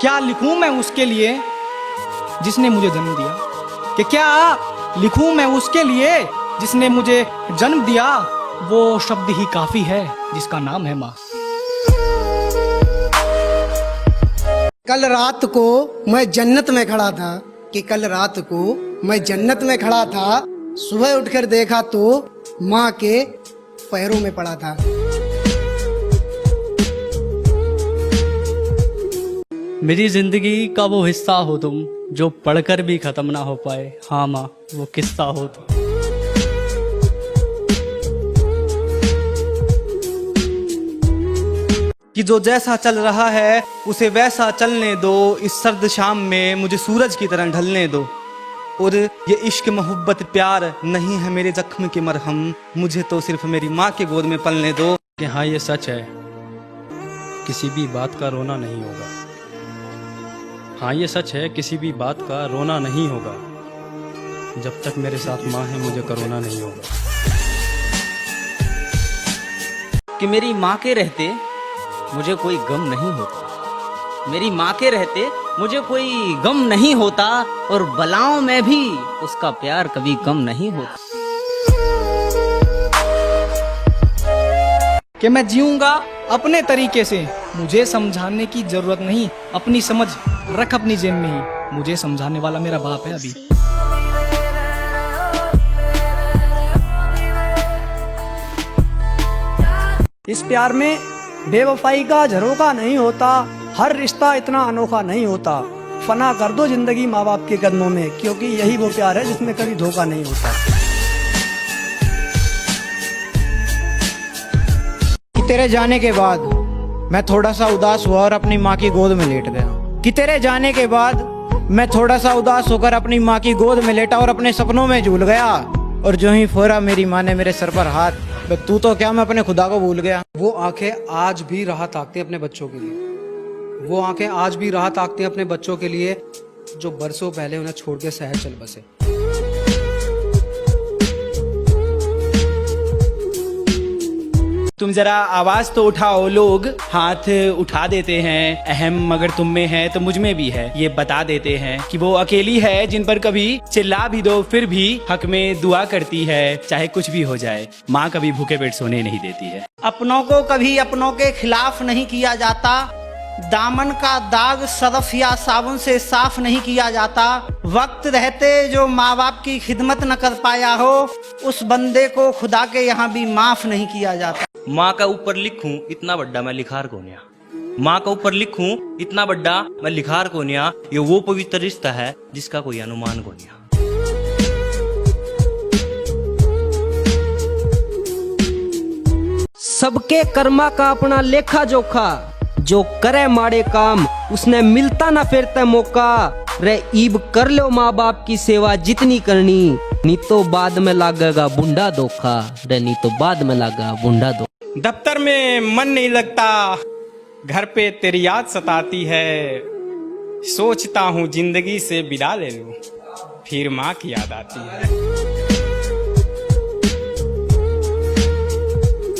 क्या लिखूं मैं उसके लिए जिसने मुझे जन्म दिया, कि क्या लिखूं मैं उसके लिए जिसने मुझे जन्म दिया। वो शब्द ही काफी है जिसका नाम है माँ। कल रात को मैं जन्नत में खड़ा था, कि कल रात को मैं जन्नत में खड़ा था, सुबह उठकर देखा तो माँ के पैरों में पड़ा था। मेरी जिंदगी का वो हिस्सा हो तुम जो पढ़कर भी खत्म ना हो पाए। हाँ माँ, वो किस्सा हो तुम। कि जो जैसा चल रहा है उसे वैसा चलने दो, इस सर्द शाम में मुझे सूरज की तरह ढलने दो। और ये इश्क मोहब्बत प्यार नहीं है मेरे जख्म के मरहम, मुझे तो सिर्फ मेरी माँ के गोद में पलने दो। कि हाँ, ये सच है, किसी भी बात का रोना नहीं होगा। हाँ, ये सच है, किसी भी बात का रोना नहीं होगा। जब तक मेरे साथ माँ है मुझे कोरोना नहीं होगा। कि मेरी माँ के रहते मुझे कोई गम नहीं होता, मेरी माँ के रहते मुझे कोई गम नहीं होता, और बलाओं में भी उसका प्यार कभी कम नहीं होता। कि मैं जीऊंगा अपने तरीके से, मुझे समझाने की जरूरत नहीं, अपनी समझ रख अपनी जेब में ही, मुझे समझाने वाला मेरा बाप है अभी। इस प्यार में बेवफाई का झरोका नहीं होता, हर रिश्ता इतना अनोखा नहीं होता। फना कर दो जिंदगी माँ बाप के कदमों में, क्योंकि यही वो प्यार है जिसमें कभी धोखा नहीं होता। कि तेरे जाने के बाद मैं थोड़ा सा उदास हुआ और अपनी माँ की गोद में लेट गया। कि तेरे जाने के बाद मैं थोड़ा सा उदास होकर अपनी माँ की गोद में लेटा और अपने सपनों में झूल गया। और जो ही फोरा मेरी माँ ने मेरे सर पर हाथ, तू तो क्या मैं अपने खुदा को भूल गया। वो आंखें आज भी राह ताकती हैं अपने बच्चों के लिए, वो आंखें आज भी राह ताकती हैं अपने बच्चों के लिए जो बरसों पहले उन्हें छोड़ के शहर चल बसे। तुम जरा आवाज तो उठाओ लोग, हाथ उठा देते हैं। अहम मगर तुम में है तो मुझ में भी है, ये बता देते हैं कि वो अकेली है जिन पर कभी चिल्ला भी दो फिर भी हक में दुआ करती है। चाहे कुछ भी हो जाए, माँ कभी भूखे पेट सोने नहीं देती है। अपनों को कभी अपनों के खिलाफ नहीं किया जाता, दामन का दाग सरफ या साबुन से साफ नहीं किया जाता। वक्त रहते जो माँ बाप की खिदमत न कर पाया हो, उस बंदे को खुदा के यहाँ भी माफ नहीं किया जाता। माँ का ऊपर लिखूं इतना बड्डा मैं लिखार कोन्या, माँ का ऊपर लिखूं इतना बड्डा मैं लिखार कोन्या। ये वो पवित्र रिश्ता है जिसका कोई अनुमान कोन्या। सबके कर्मा का अपना लेखा जोखा, जो करे माड़े काम उसने मिलता ना फिरता मौका। रे ईब कर लो माँ बाप की सेवा जितनी करनी, नी तो बाद में लागेगा बुंडा धोखा। रे नी तो बाद में लागेगा बुंडा धोखा। दफ्तर में मन नहीं लगता, घर पे तेरी याद सताती है। सोचता हूँ जिंदगी से विदा ले लूं, फिर माँ की याद आती है।